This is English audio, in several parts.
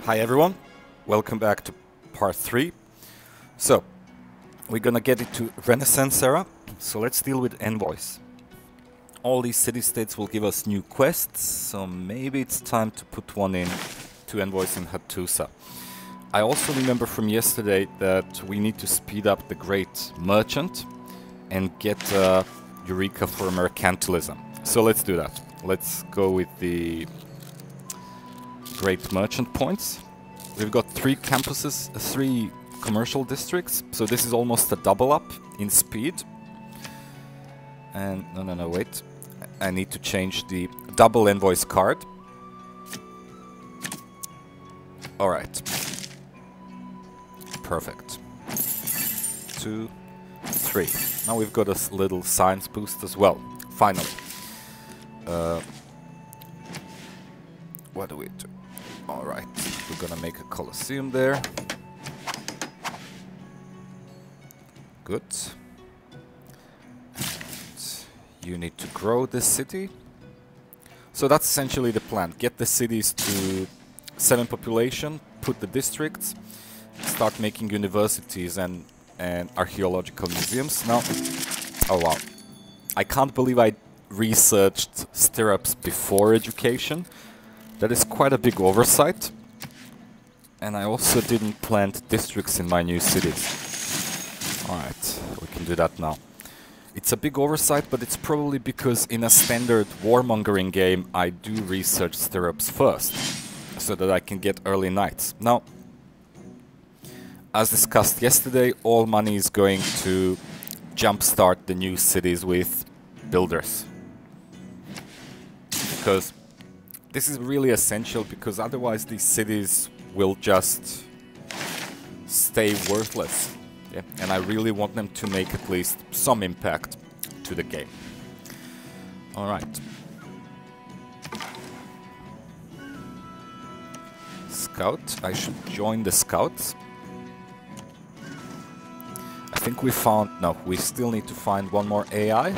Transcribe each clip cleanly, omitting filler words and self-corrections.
Hi everyone, welcome back to part 3. So, we're gonna get into Renaissance era, so let's deal with envoys. All these city-states will give us new quests, so maybe it's time to put one in to envoys in Hattusa. I also remember from yesterday that we need to speed up the Great Merchant and get Eureka for mercantilism. So let's do that. Let's go with the Great Merchant points. We've got 3 campuses, 3 commercial districts, so this is almost a double up in speed. And no, wait. I need to change the double envoys card. Alright. Perfect. 2, 3. Now we've got a little science boost as well. Finally. What do we do? Alright, we're gonna make a Colosseum there. Good. And you need to grow this city. So that's essentially the plan. Get the cities to 7 population, put the districts, start making universities and archaeological museums. Now, oh wow. I can't believe I researched stirrups before education. That is quite a big oversight. And I also didn't plant districts in my new cities. Alright, we can do that now. It's a big oversight, but it's probably because in a standard warmongering game I do research stirrups first, so that I can get early knights. Now, as discussed yesterday, all money is going to jumpstart the new cities with builders. Because this is really essential, because otherwise these cities will just stay worthless. Yeah? And I really want them to make at least some impact to the game. Alright. Scout. I should join the scouts. I think we found... No, we still need to find one more AI.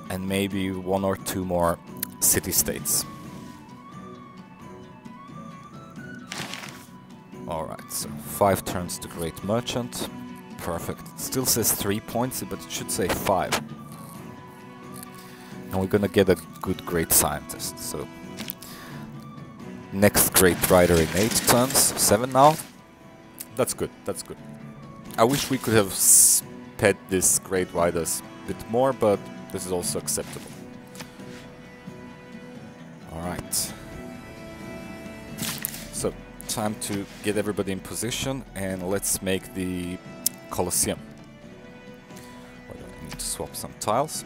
And maybe 1 or 2 more city-states. Alright, so 5 turns to Great Merchant. Perfect. It still says 3 points, but it should say 5. And we're gonna get a good Great Scientist, so... Next Great Rider in 8 turns, 7 now. That's good, that's good. I wish we could have sped this Great Riders a bit more, but this is also acceptable. Alright. So, time to get everybody in position, and let's make the Colosseum. I need to swap some tiles.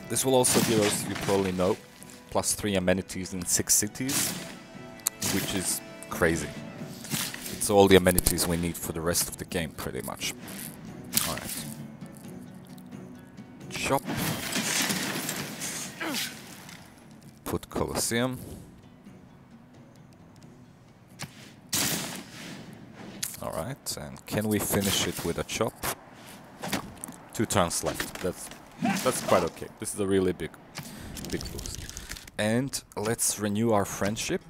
This will also give us, you probably know, +3 amenities in 6 cities, which is crazy. It's all the amenities we need for the rest of the game, pretty much. Alright. Chop. Put Colosseum. Alright, and can we finish it with a chop? 2 turns left. That's quite okay. This is a really big boost. And let's renew our friendship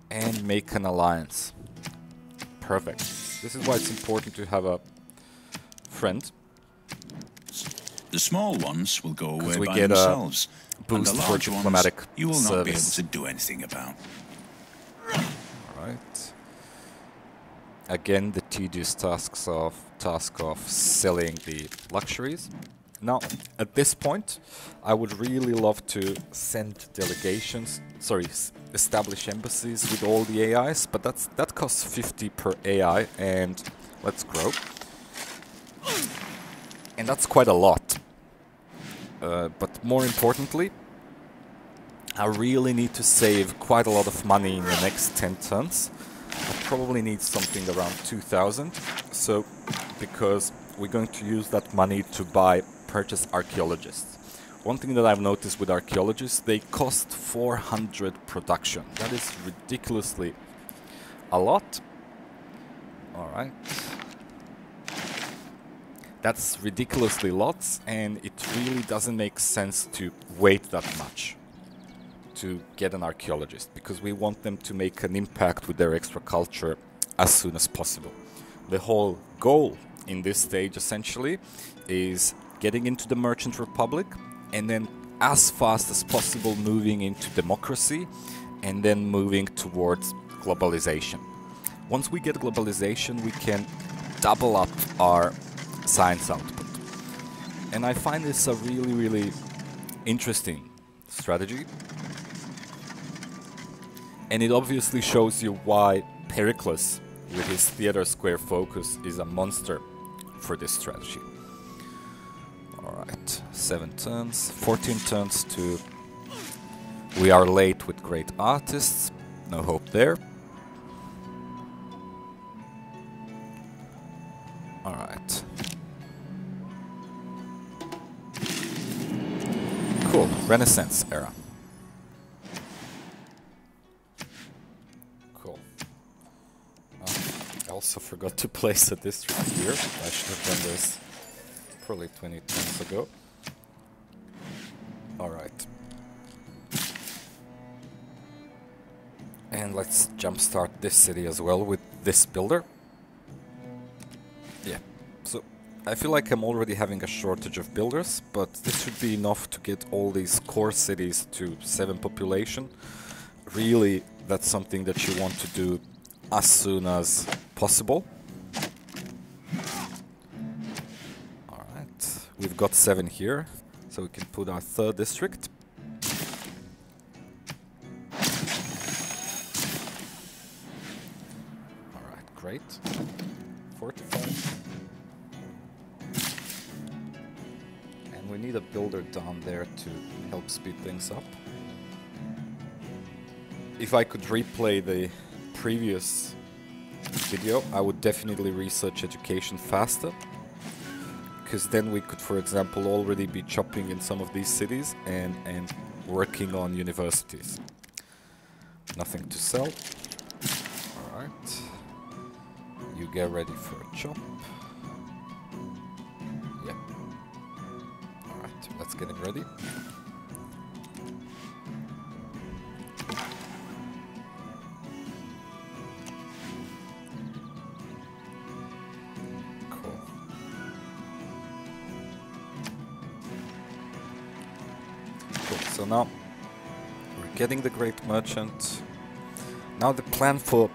and make an alliance. Perfect. This is why it's important to have a friend. The small ones will go away we by get themselves. Boost and the for large diplomatic ones you will service. not be able to do anything about. Alright. Again, the tedious task of selling the luxuries. Now, at this point, I would really love to send delegations, establish embassies with all the AIs, but that costs 50 per AI, and let's grow. And that's quite a lot. But more importantly, I really need to save quite a lot of money in the next 10 turns. I probably need something around 2,000, so because we're going to use that money to purchase archaeologists. One thing that I've noticed with archaeologists, they cost 400 production. That is ridiculously a lot. Alright. That's ridiculously lots, and it really doesn't make sense to wait that much to get an archaeologist, because we want them to make an impact with their extra culture as soon as possible. The whole goal in this stage essentially is getting into the Merchant Republic and then as fast as possible moving into democracy and then moving towards globalization. Once we get globalization, we can double up our science output. And I find this a really, really interesting strategy. And it obviously shows you why Pericles, with his theater square focus, is a monster for this strategy. Alright, 7 turns, 14 turns to... We are late with great artists, no hope there. Alright. Cool, Renaissance era. Cool. I also forgot to place a district here. I should have done this probably 20 turns ago. Alright. And let's jumpstart this city as well with this builder. Yeah, so I feel like I'm already having a shortage of builders, but this should be enough to get all these core cities to 7 population. Really, that's something that you want to do as soon as possible. Alright, we've got 7 here, so we can put our 3rd district. Alright, great. 45. And we need a builder down there to help speed things up. If I could replay the previous video, I would definitely research education faster, because then we could, for example, already be chopping in some of these cities and working on universities. Nothing to sell. Alright. You get ready for a chop. Yeah. Alright, let's get it ready. Cool. Cool, so now we're getting the Great Merchant. Now the plan for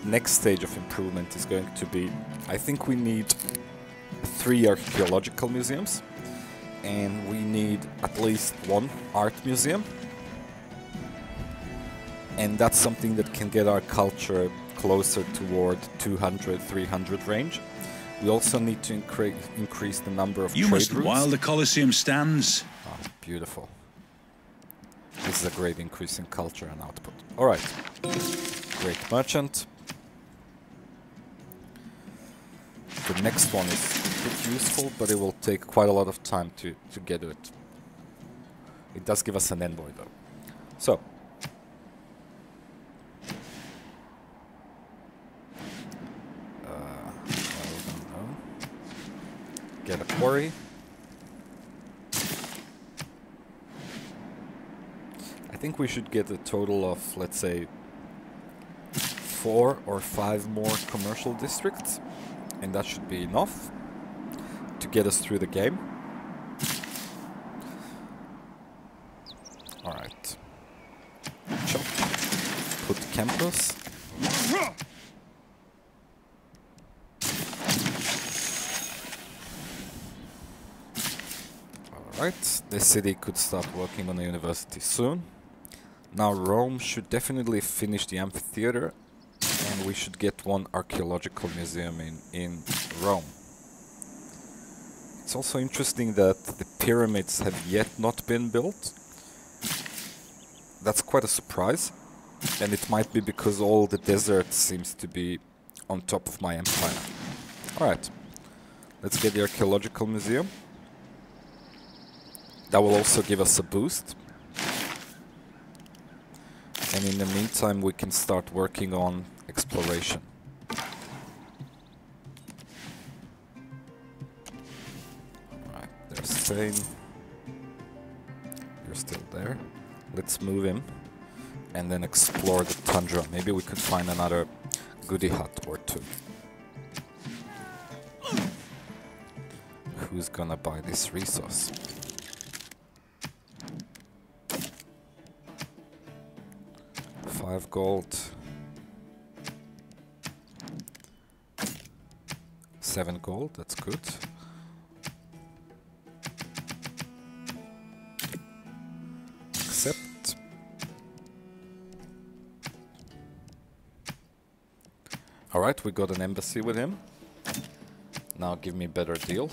next stage of improvement is going to be, I think we need 3 archaeological museums, and we need at least 1 art museum, and that's something that can get our culture closer toward 200-300 range. We also need to increase the number of trade routes. While the Colosseum stands. Oh, beautiful. This is a great increase in culture and output. Alright, Great Merchant. The next one is a bit useful, but it will take quite a lot of time to get to it. It does give us an envoy though. So. Get a quarry. I think we should get a total of, let's say, 4 or 5 more commercial districts. And that should be enough to get us through the game. Alright. Chop. Put campus. Alright, this city could start working on a university soon. Now Rome should definitely finish the amphitheater, and we should get 1 archaeological museum in Rome. It's also interesting that the pyramids have yet not been built. That's quite a surprise, and it might be because all the desert seems to be on top of my empire. Alright, let's get the archaeological museum. That will also give us a boost. And in the meantime, we can start working on exploration. Alright, there's Spain. You're still there. Let's move him and then explore the tundra. Maybe we could find another goodie hut or two. Who's gonna buy this resource? $5 gold. 7 gold, that's good. Accept. Alright, we got an embassy with him. Now give me a better deal.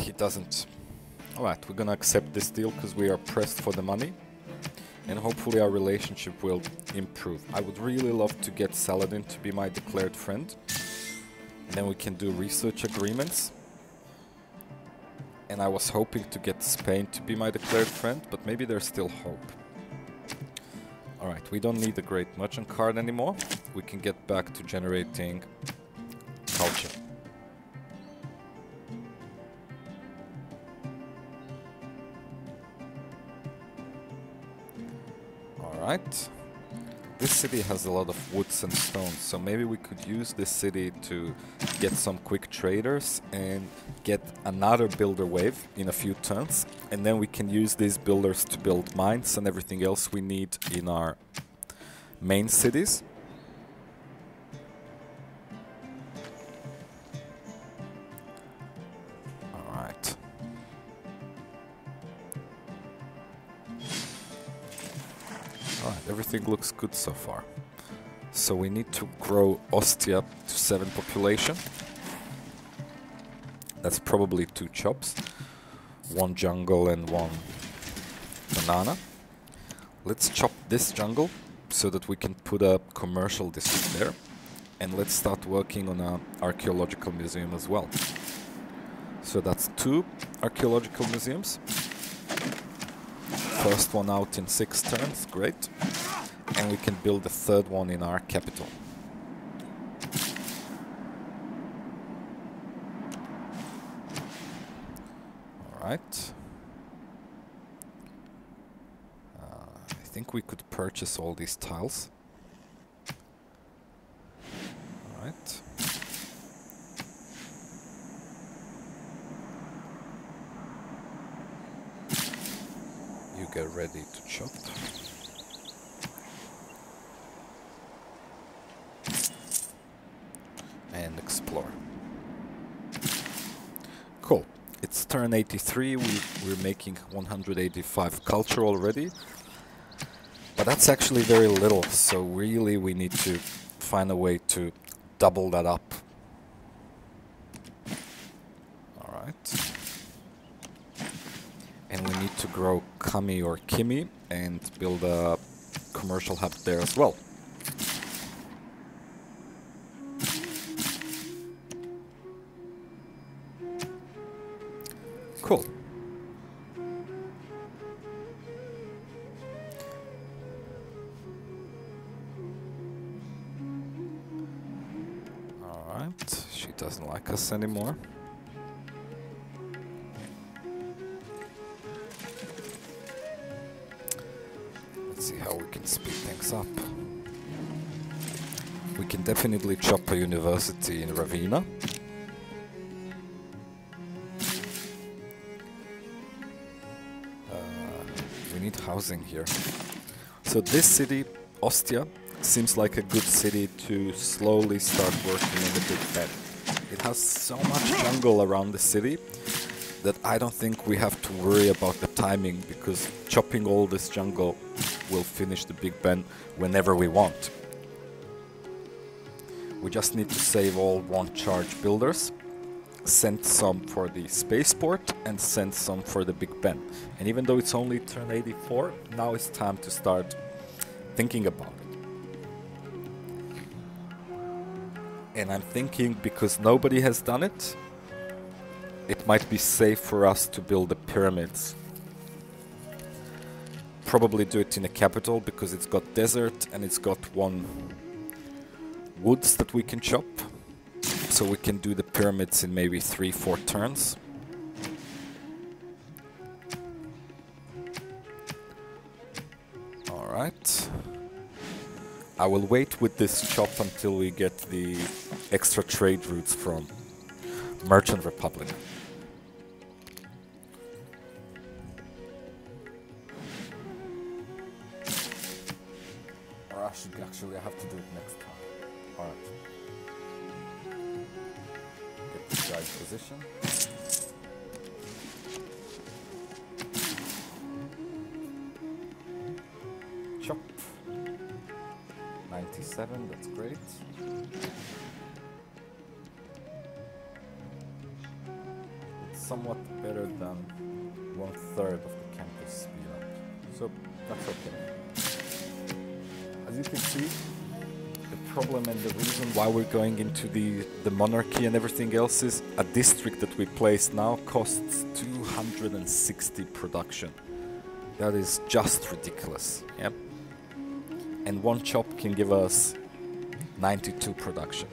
He doesn't. Alright, we're gonna accept this deal because we are pressed for the money. And hopefully our relationship will improve. I would really love to get Saladin to be my declared friend. And then we can do research agreements. And I was hoping to get Spain to be my declared friend, but maybe there's still hope. Alright, we don't need the Great Merchant card anymore. We can get back to generating culture. Alright. This city has a lot of woods and stones, so maybe we could use this city to get some quick traders and get another builder wave in a few turns, and then we can use these builders to build mines and everything else we need in our main cities. Alright. Alright, everything looks good so far. So we need to grow Ostia to 7 population. That's probably 2 chops. 1 jungle and 1 banana. Let's chop this jungle so that we can put a commercial district there. And let's start working on an archaeological museum as well. So that's 2 archaeological museums. First one out in 6 turns, great. And we can build the 3rd one in our capital. Alright. I think we could purchase all these tiles. Alright. You get ready to chop. And explore. Cool. It's turn 83, we're making 185 culture already. But that's actually very little, so really we need to find a way to double that up. Alright. And we need to grow Kami or Kimi and build a commercial hub there as well. Cool. Alright, she doesn't like us anymore. Let's see how we can speed things up. We can definitely chop a university in Ravenna. We need housing here. So this city, Ostia, seems like a good city to slowly start working in the Big Ben. It has so much jungle around the city that I don't think we have to worry about the timing, because chopping all this jungle will finish the Big Ben whenever we want. We just need to save all one-charge builders, send some for the spaceport, and send some for the Big Ben. And even though it's only turn 84, now it's time to start thinking about it. And I'm thinking, because nobody has done it, it might be safe for us to build the pyramids. Probably do it in a capital, because it's got desert and it's got 1 woods that we can chop. So we can do the pyramids in maybe 3-4 turns. Alright. I will wait with this chop until we get the extra trade routes from Merchant Republic. Or actually I have to do it next time. Alright. Get this guy in position. Chop. 97, that's great. It's somewhat better than 1/3 of the campus speed up. So that's okay. As you can see, the problem and the reason why we're going into the monarchy and everything else is a district that we place now costs 260 production. That is just ridiculous. Yep. And one chop can give us 92 production.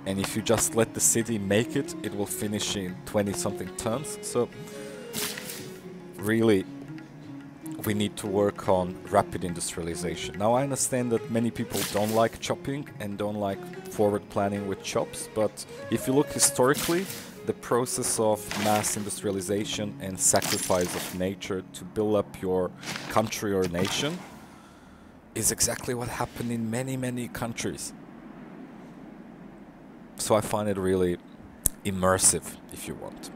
And if you just let the city make it, it will finish in 20-something turns. So really, we need to work on rapid industrialization. Now I understand that many people don't like chopping and don't like forward planning with chops, but if you look historically, the process of mass industrialization and sacrifice of nature to build up your country or nation is exactly what happened in many, many countries. So I find it really immersive, if you want.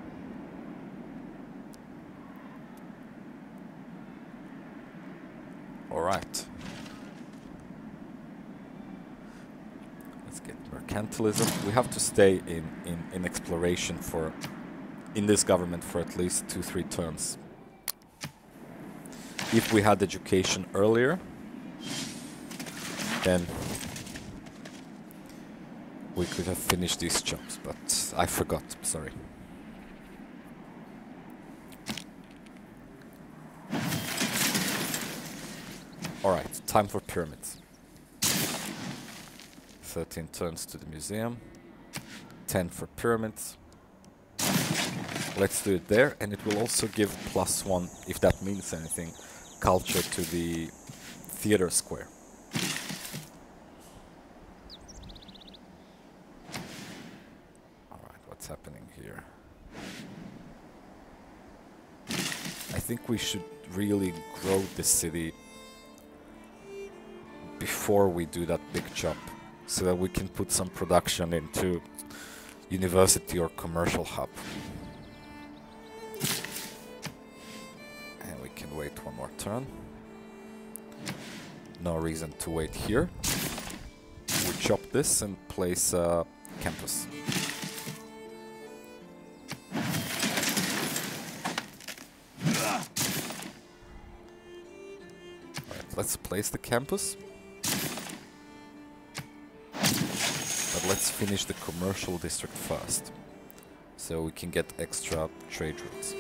Alright. Let's get mercantilism. We have to stay in exploration in this government for at least 2-3 turns. If we had education earlier, then we could have finished these jobs, but I forgot, sorry. Alright, time for pyramids. 13 turns to the museum, 10 for pyramids. Let's do it there, and it will also give +1, if that means anything, culture to the theater square. Alright, what's happening here? I think we should really grow this city before we do that big chop, so that we can put some production into university or commercial hub. And we can wait one more turn. No reason to wait here. We chop this and place a campus. Alright, let's place the campus. But let's finish the commercial district first, so we can get extra trade routes.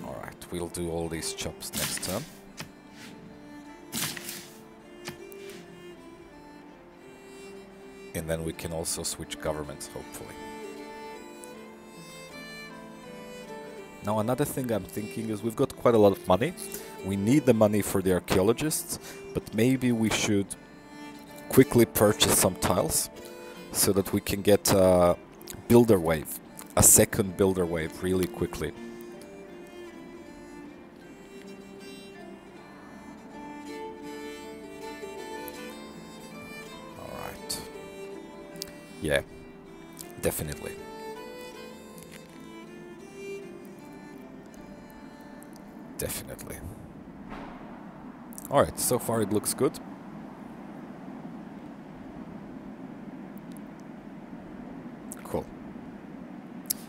Alright, we'll do all these chops next turn. And then we can also switch governments, hopefully. Now another thing I'm thinking is we've got quite a lot of money. We need the money for the archaeologists, but maybe we should quickly purchase some tiles so that we can get a builder wave, a second builder wave really quickly. Alright. Yeah, definitely. Definitely. Alright, so far it looks good. Cool.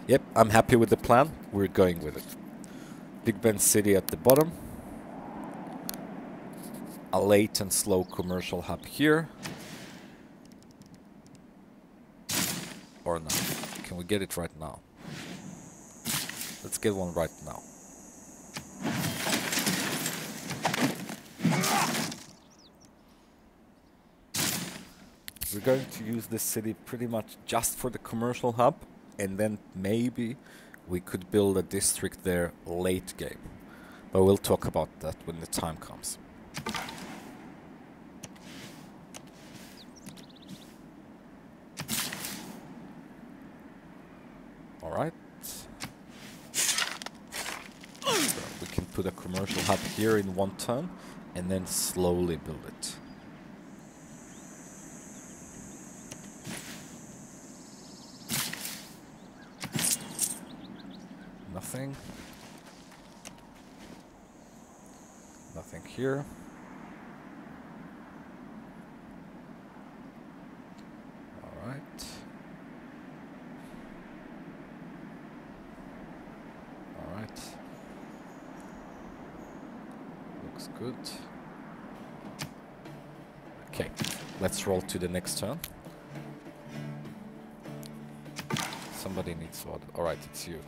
Yep, I'm happy with the plan. We're going with it. Big Ben City at the bottom. A late and slow commercial hub here. Or not. Can we get it right now? Let's get one right now. We're going to use this city pretty much just for the commercial hub, and then maybe we could build a district there late game. But we'll talk about that when the time comes. Alright. So we can put a commercial hub here in one turn and then slowly build it. Nothing. Nothing here. Alright. Alright. Looks good. Okay, let's roll to the next turn. Somebody needs water. Alright, it's you.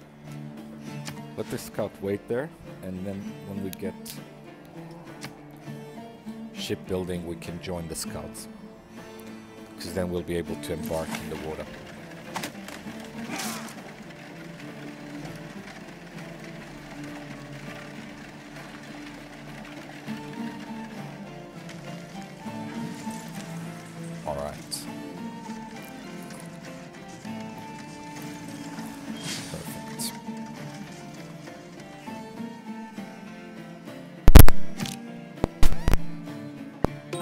Let the scout wait there, and then when we get shipbuilding, we can join the scouts. Because then we'll be able to embark in the water. Alright. Perfect.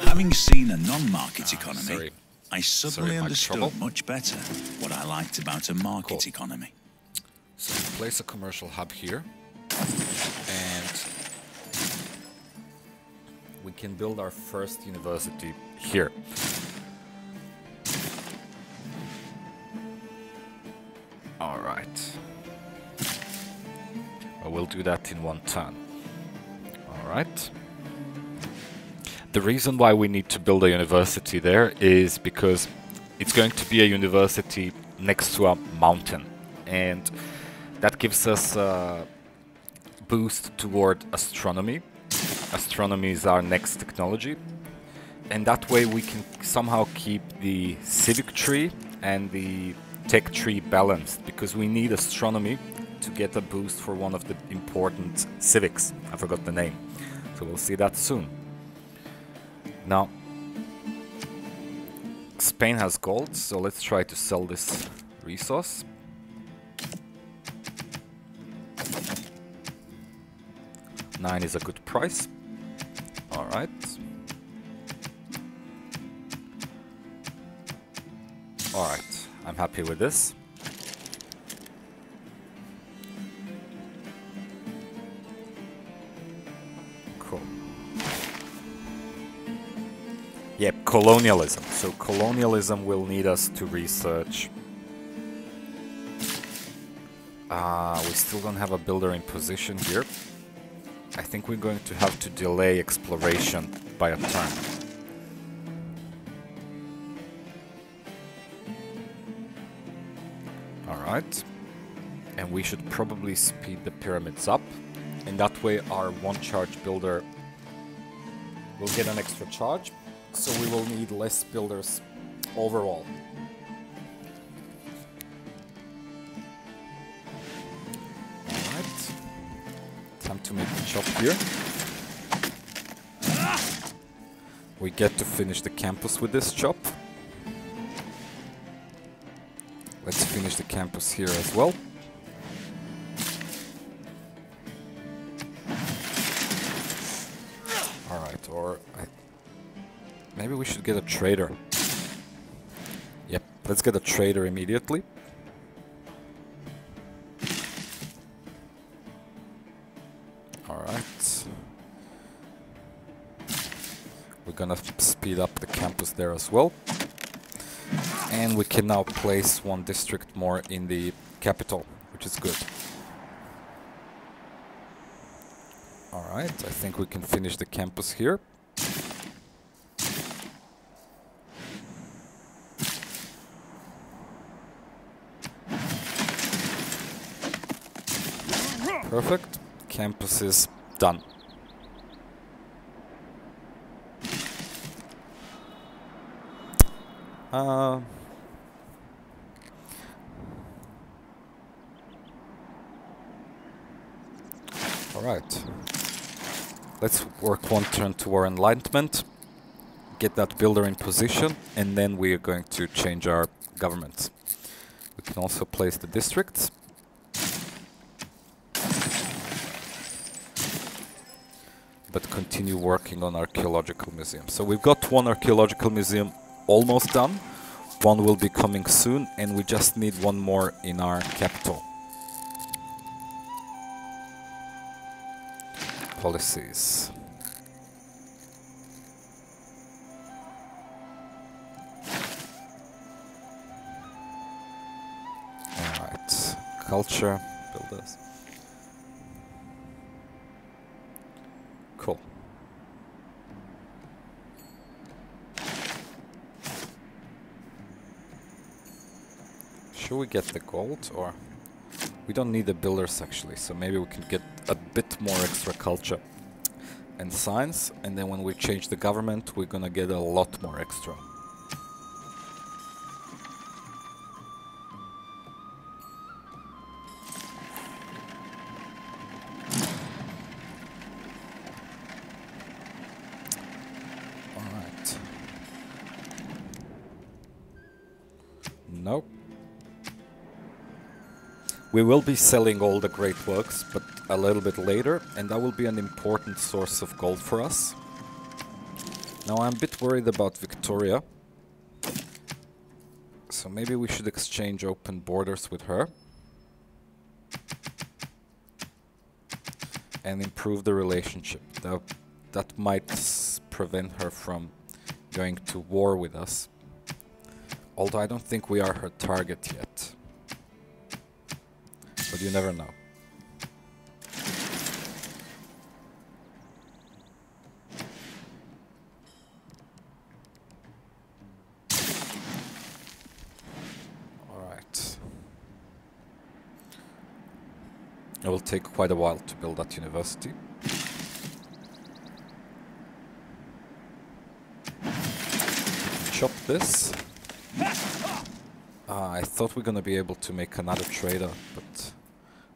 Having seen a non-market economy, sorry. I suddenly Sorry, understood much better what I liked about a market Cool. economy. So we place a commercial hub here, and we can build our first university here. Alright. We'll do that in one turn. Alright. The reason why we need to build a university there is because it's going to be a university next to a mountain, and that gives us a boost toward astronomy. Astronomy is our next technology, and that way we can somehow keep the civic tree and the tech tree balanced, because we need astronomy to get a boost for one of the important civics. I forgot the name, so we'll see that soon. Now, Spain has gold, so let's try to sell this resource. $9 is a good price. Alright. Alright, I'm happy with this. Cool. Yep, colonialism. So colonialism will need us to research. We still don't have a builder in position here. I think we're going to have to delay exploration by a turn. Alright. And we should probably speed the pyramids up. And that way our one charge builder will get an extra charge. So we will need less builders overall. Alright. Time to make the chop here. We get to finish the campus with this chop. Let's finish the campus here as well. Alright, or maybe we should get a trader. Yep, let's get a trader immediately. Alright. We're gonna speed up the campus there as well. And we can now place one district more in the capital, which is good. Alright, I think we can finish the campus here. Perfect. Campus is done. Alright. Let's work one turn to our enlightenment, get that builder in position, and then we are going to change our government. We can also place the districts. But continue working on Archaeological Museum. So we've got one Archaeological Museum almost done. One will be coming soon, and we just need one more in our capital. Policies. Alright. Culture, builders. Cool. Should we get the gold, or we don't need the builders actually, so maybe we can get a bit more extra culture and science, and then when we change the government we're gonna get a lot more extra. Nope. We will be selling all the great works, but a little bit later, and that will be an important source of gold for us. Now I'm a bit worried about Victoria, so maybe we should exchange open borders with her and improve the relationship. That might prevent her from going to war with us. Although I don't think we are her target yet. But you never know. Alright. It will take quite a while to build that university. Chop this. I thought we were gonna be able to make another trader, but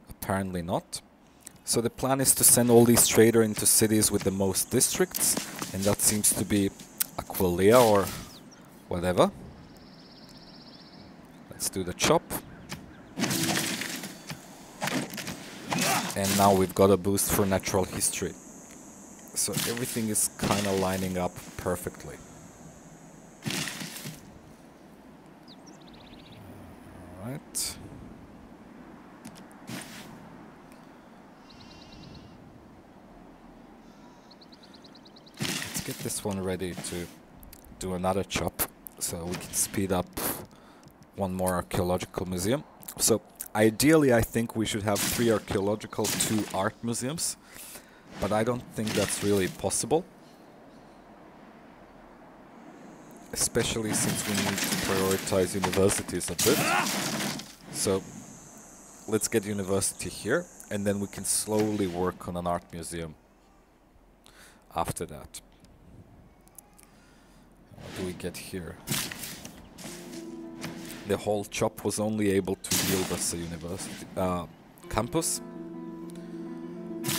apparently not. So the plan is to send all these traders into cities with the most districts, and that seems to be Aquileia or whatever. Let's do the chop. And now we've got a boost for natural history. So everything is kind of lining up perfectly. Alright. Let's get this one ready to do another chop, so we can speed up one more archaeological museum. So ideally I think we should have 3 archaeological, 2 art museums, but I don't think that's really possible. Especially since we need to prioritize universities a bit. So let's get university here, and then we can slowly work on an art museum after that. What do we get here? The whole chop was only able to yield us a university campus.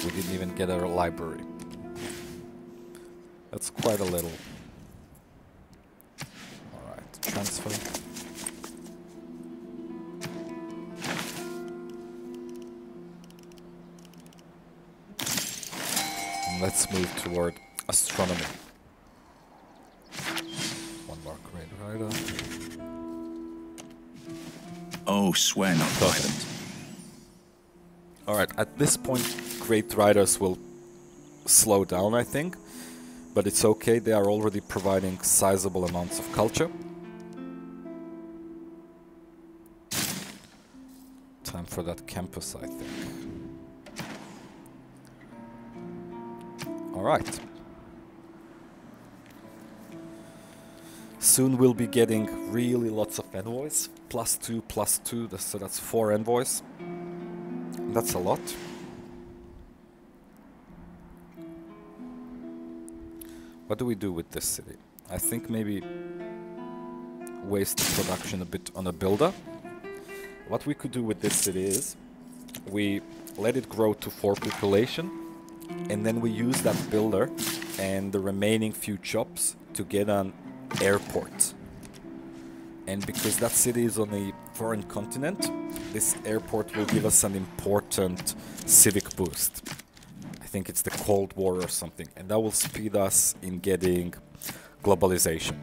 We didn't even get a library. That's quite a little. Alright, transfer. And let's move toward astronomy. One more great rider. Oh, swear not violent. Alright, at this point great riders will slow down, I think. But it's okay, they are already providing sizable amounts of culture. Time for that campus, I think. Alright. Soon we'll be getting really lots of envoys. +2, +2, so that's 4 envoys. That's a lot. What do we do with this city? I think maybe waste the production a bit on a builder. What we could do with this city is we let it grow to 4 population, and then we use that builder and the remaining few jobs to get an airport. And because that city is on a foreign continent, this airport will give us an important civic boost. I think it's the Cold War or something, and that will speed us in getting globalization.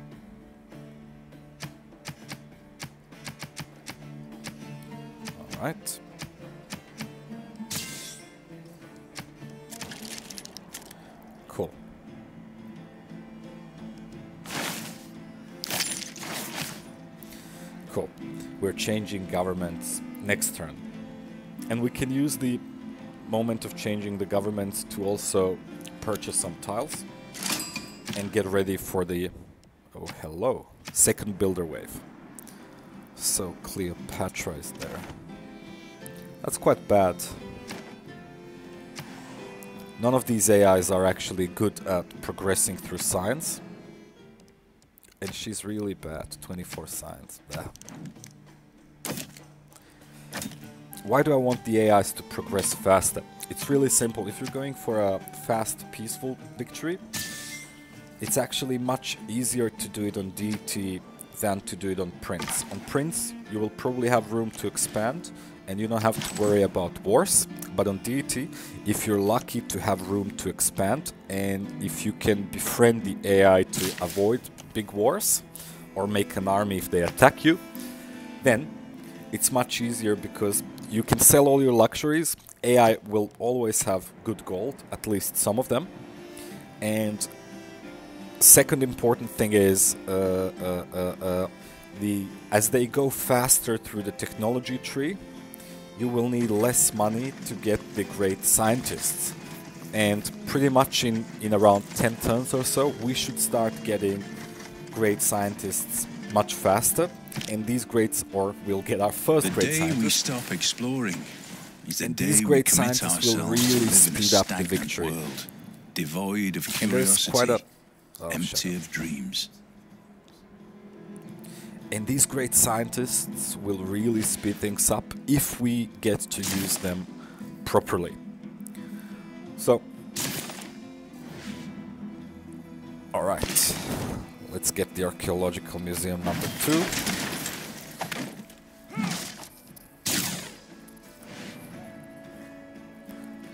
Alright. Cool. Cool. We're changing governments next turn. And we can use the moment of changing the governments to also purchase some tiles and get ready for the, oh hello, second builder wave. So Cleopatra is there. That's quite bad. None of these AIs are actually good at progressing through science. And she's really bad, 24 science. Blah. Why do I want the AIs to progress faster? It's really simple. If you're going for a fast, peaceful victory, it's actually much easier to do it on Deity than to do it on Prince. On Prince, you will probably have room to expand, and you don't have to worry about wars. But on Deity, if you're lucky to have room to expand, and if you can befriend the AI to avoid big wars, or make an army if they attack you, then it's much easier because you can sell all your luxuries. AI will always have good gold, at least some of them. And second important thing is as they go faster through the technology tree, you will need less money to get the great scientists. And pretty much in around 10 turns or so, we should start getting great scientists much faster. And these greats, or we'll get our first great scientists. The day we stop exploring is the day these we great commit scientists will ourselves really to live in a speed up the stagnant victory. world, devoid of And there's quite curiosity, a... empty of dreams. And these great scientists will really speed things up if we get to use them properly. So, alright, let's get the Archaeological Museum number 2.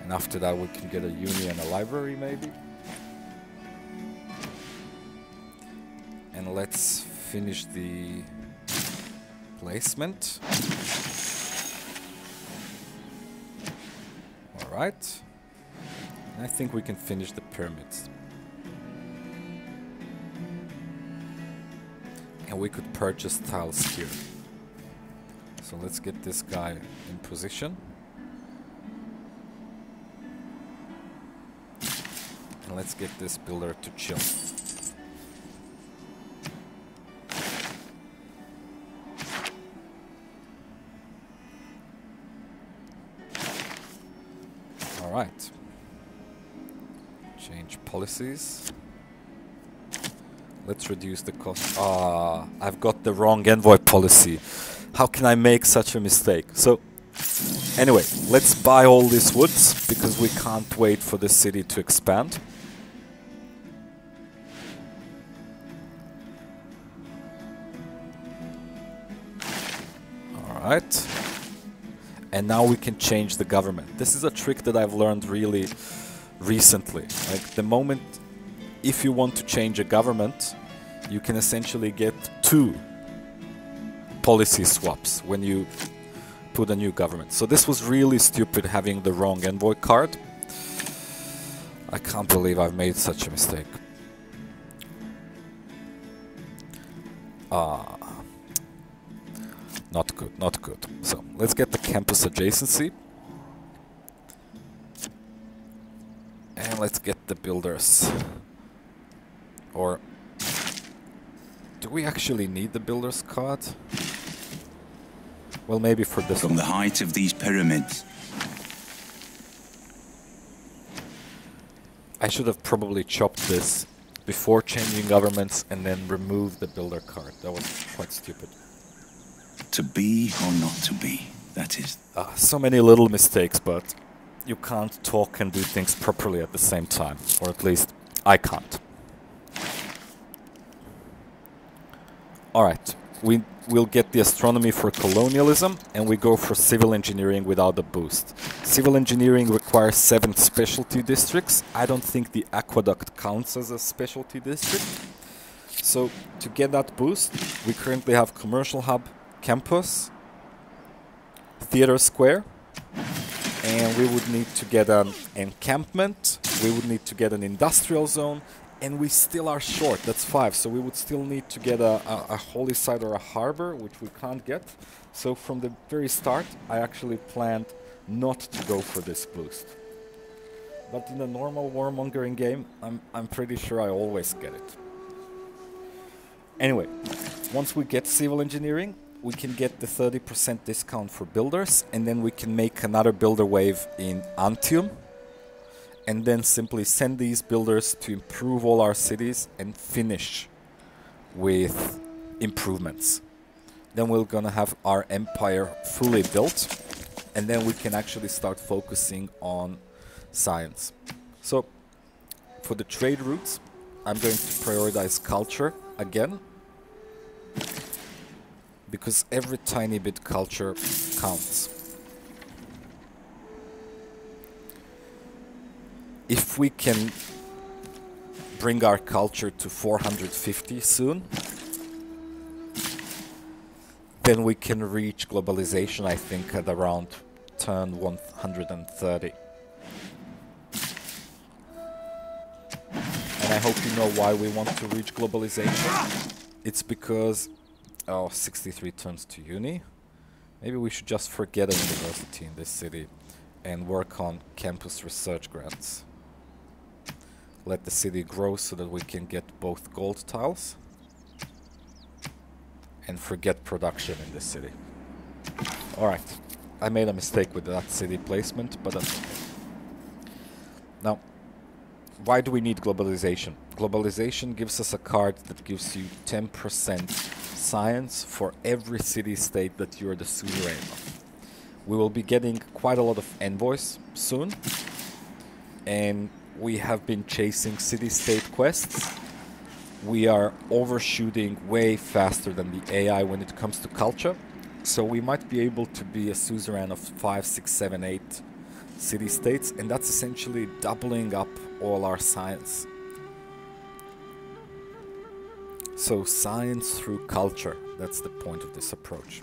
And after that we can get a uni and a library maybe. And let's finish the placement. Alright. I think we can finish the pyramids. And we could purchase tiles here. So let's get this guy in position. And let's get this builder to chill. Alright. Change policies. Let's reduce the cost. I've got the wrong envoy policy. How can I make such a mistake? So, anyway, let's buy all these woods because we can't wait for the city to expand. Alright. And now we can change the government. This is a trick that I've learned really recently. Like the moment, if you want to change a government, you can essentially get 2 policy swaps when you put a new government. So this was really stupid having the wrong envoy card. I can't believe I've made such a mistake. Not good, not good. So, let's get the campus adjacency. And let's get the builders. Or... do we actually need the builder's card? Well, maybe for this From one. the height of these pyramids, I should have probably chopped this before changing governments and then removed the builder card. That was quite stupid. to be or not to be, that is. So many little mistakes, but you can't talk and do things properly at the same time, or at least I can't. Alright, we'll get the astronomy for colonialism, and we go for civil engineering without a boost. Civil engineering requires 7 specialty districts. I don't think the aqueduct counts as a specialty district. So to get that boost, we currently have commercial hub, campus, theater square, and we would need to get an encampment, we would need to get an industrial zone, and we still are short. That's 5, so we would still need to get a holy site or a harbor, which we can't get. So from the very start, I actually planned not to go for this boost. But in a normal warmongering game, I'm pretty sure I always get it. Anyway, once we get civil engineering, we can get the 30% discount for builders, and then we can make another builder wave in Antium, and then simply send these builders to improve all our cities and finish with improvements. Then we're gonna have our empire fully built, and then we can actually start focusing on science. So for the trade routes, I'm going to prioritize culture again, because every tiny bit culture counts. If we can bring our culture to 450 soon, then we can reach globalization, I think, at around turn 130. And I hope you know why we want to reach globalization. It's because, 63 turns to uni. Maybe we should just forget a university in this city and work on campus research grants. Let the city grow so that we can get both gold tiles, and forget production in this city. Alright, I made a mistake with that city placement, but that's okay. Now, why do we need globalization? Globalization gives us a card that gives you 10% science for every city-state that you're the suzerain of. We will be getting quite a lot of envoys soon, and we have been chasing city-state quests. We are overshooting way faster than the AI when it comes to culture, so we might be able to be a suzerain of 5, 6, 7, 8 city-states, and that's essentially doubling up all our science. So science through culture, that's the point of this approach.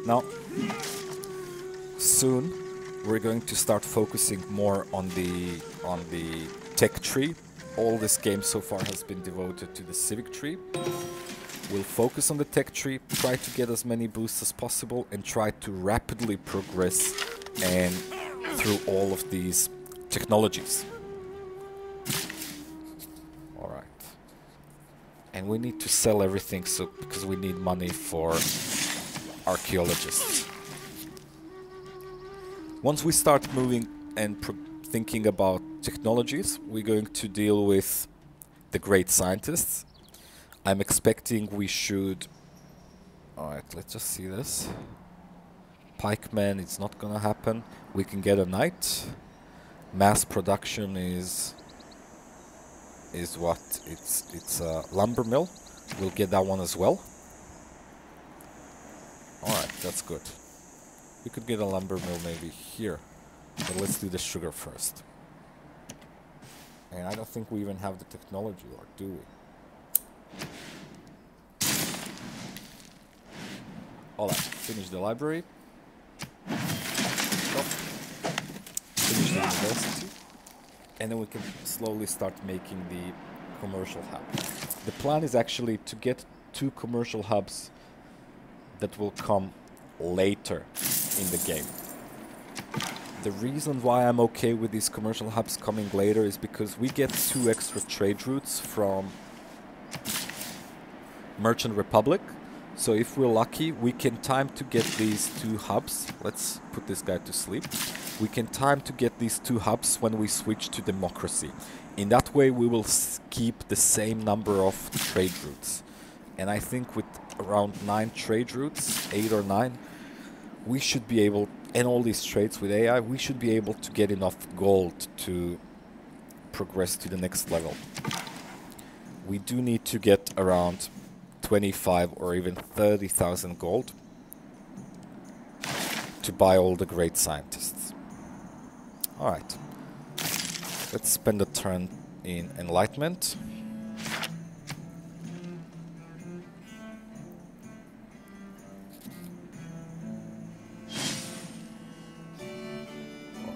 Now, soon we're going to start focusing more on the tech tree. All this game so far has been devoted to the civic tree. We'll focus on the tech tree, try to get as many boosts as possible, and try to rapidly progress and through all of these technologies. Alright. And we need to sell everything because we need money for archaeologists. Once we start moving and thinking about technologies, we're going to deal with the great scientists. I'm expecting we should... Alright, let's just see this. Pikeman, it's not gonna happen. We can get a knight. Mass production is what? It's a lumber mill. We'll get that one as well. Alright, that's good. We could get a lumber mill maybe here, but let's do the sugar first. And I don't think we even have the technology, or do we? Alright, finish the library. Stop. Finish the university. And then we can slowly start making the commercial hub. The plan is actually to get 2 commercial hubs that will come later in the game. The reason why I'm okay with these commercial hubs coming later is because we get 2 extra trade routes from Merchant Republic. So if we're lucky, we can time to get these 2 hubs. Let's put this guy to sleep. We can time to get these 2 hubs when we switch to democracy. In that way, we will keep the same number of trade routes. And I think with around 9 trade routes, 8 or 9, we should be able, and all these trades with AI, we should be able to get enough gold to progress to the next level. We do need to get around 25 or even 30,000 gold to buy all the great scientists. Alright. Let's spend a turn in enlightenment.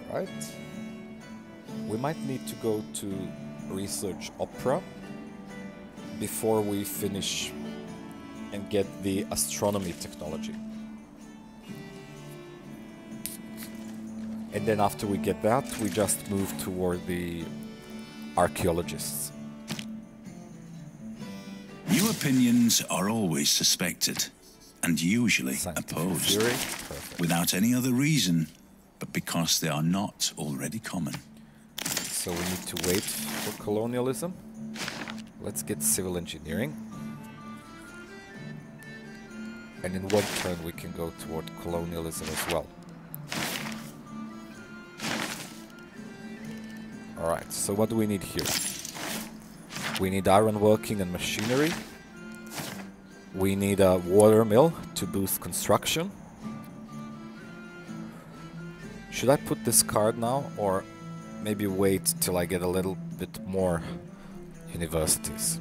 Alright. We might need to go to research opera before we finish and get the astronomy technology. And then after we get that, we just move toward the archaeologists. New opinions are always suspected and usually Scientific opposed, theory. Perfect. without any other reason, but because they are not already common. So we need to wait for colonialism. Let's get civil engineering. And in one turn we can go toward colonialism as well. Alright, so what do we need here? We need iron working and machinery. We need a water mill to boost construction. Should I put this card now, or maybe wait till I get a little bit more universities?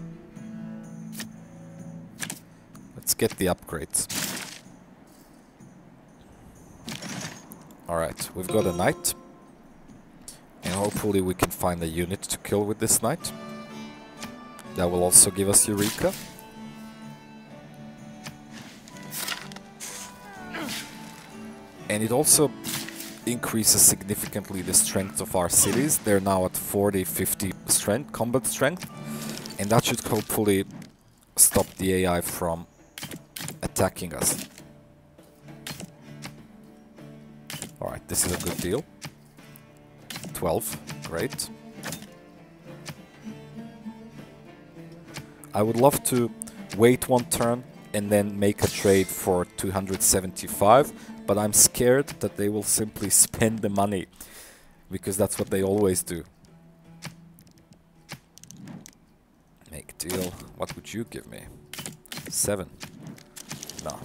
Let's get the upgrades. Alright, we've got a knight. And hopefully we can find a unit to kill with this knight. That will also give us Eureka. And it also increases significantly the strength of our cities. They're now at 40-50 strength, combat strength. And that should hopefully stop the AI from attacking us. Alright, this is a good deal. 12, great. I would love to wait one turn and then make a trade for 275, but I'm scared that they will simply spend the money, because that's what they always do. Make deal. What would you give me? 7. No.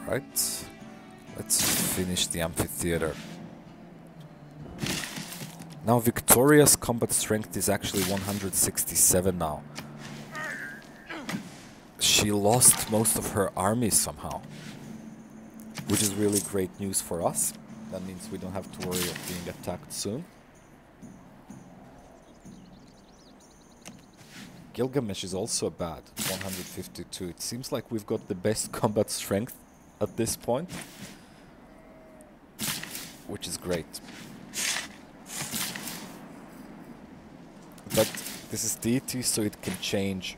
Alright. Let's finish the amphitheater. Now Victoria's combat strength is actually 167 now. She lost most of her army somehow, which is really great news for us. That means we don't have to worry of being attacked soon. Gilgamesh is also bad, 152. It seems like we've got the best combat strength at this point, which is great. But this is Deity, so it can change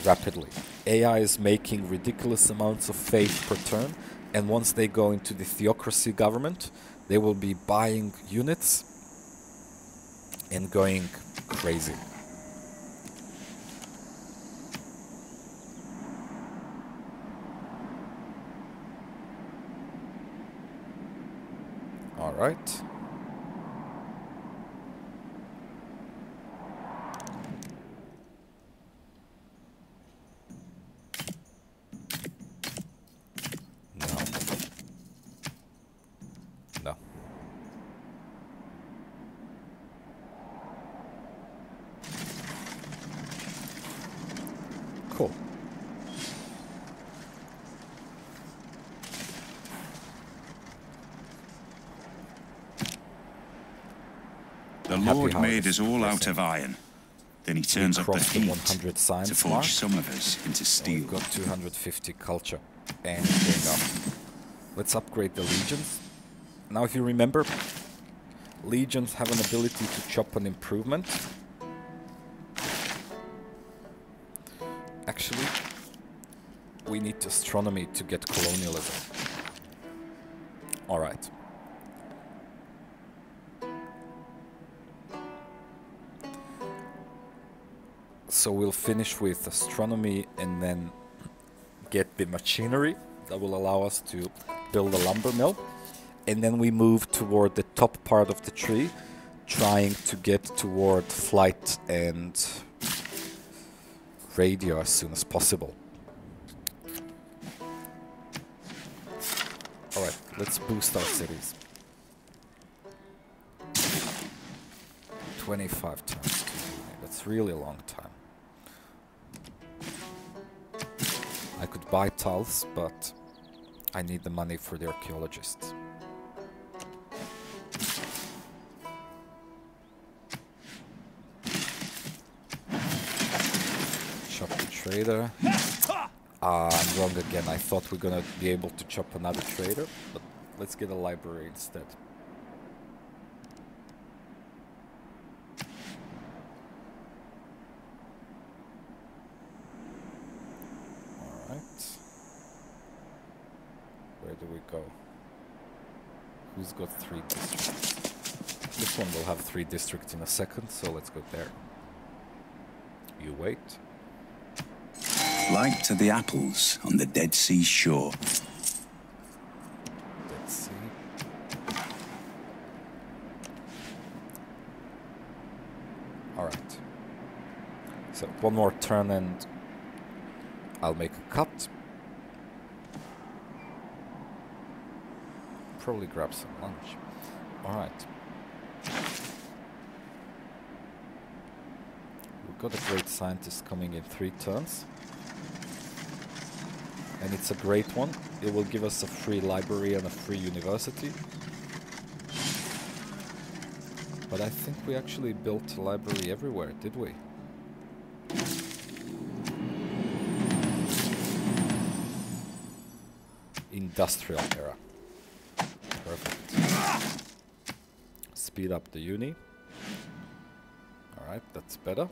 rapidly. AI is making ridiculous amounts of faith per turn, and once they go into the theocracy government, they will be buying units and going crazy. All right. No. Cool. The Lord made us all out of iron. Then he turns up the heat 100 to science forge mark. some of us into We've steel. got 250 culture and going up. Let's upgrade the legions. Now if you remember, legions have an ability to chop an improvement. Actually, we need astronomy to get colonialism. Alright. So we'll finish with astronomy and then get the machinery that will allow us to build a lumber mill. And then we move toward the top part of the tree, trying to get toward flight and radio as soon as possible. Alright, let's boost our cities. 25 times 2. That's really a long time. I could buy tiles, but I need the money for the archaeologists. Chop the trader. I'm wrong again. I thought we're gonna be able to chop another trader, but let's get a library instead. Alright. Where do we go? Who's got 3 districts? This one will have 3 districts in a second, so let's go there. You wait. Like to the apples on the Dead Sea shore. Dead Sea. Alright. So one more turn and I'll make a cut. Probably grab some lunch. Alright. We've got a great scientist coming in 3 turns. And it's a great one. It will give us a free library and a free university. But I think we actually built a library everywhere, did we? Industrial era. Perfect. Speed up the uni. Alright, that's better.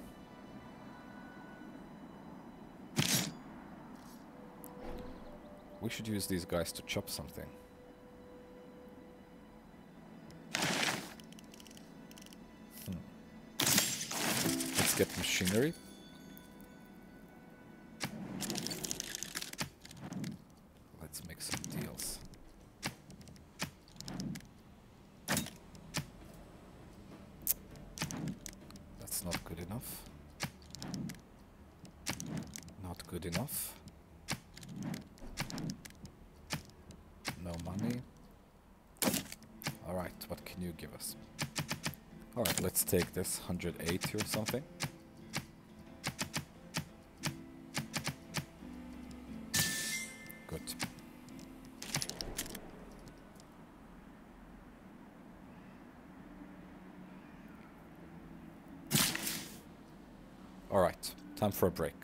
We should use these guys to chop something. Let's get machinery. Let's make some deals. That's not good enough. Not good enough. No money. Alright, what can you give us? Alright, let's take this 180 or something. Good. Alright, time for a break.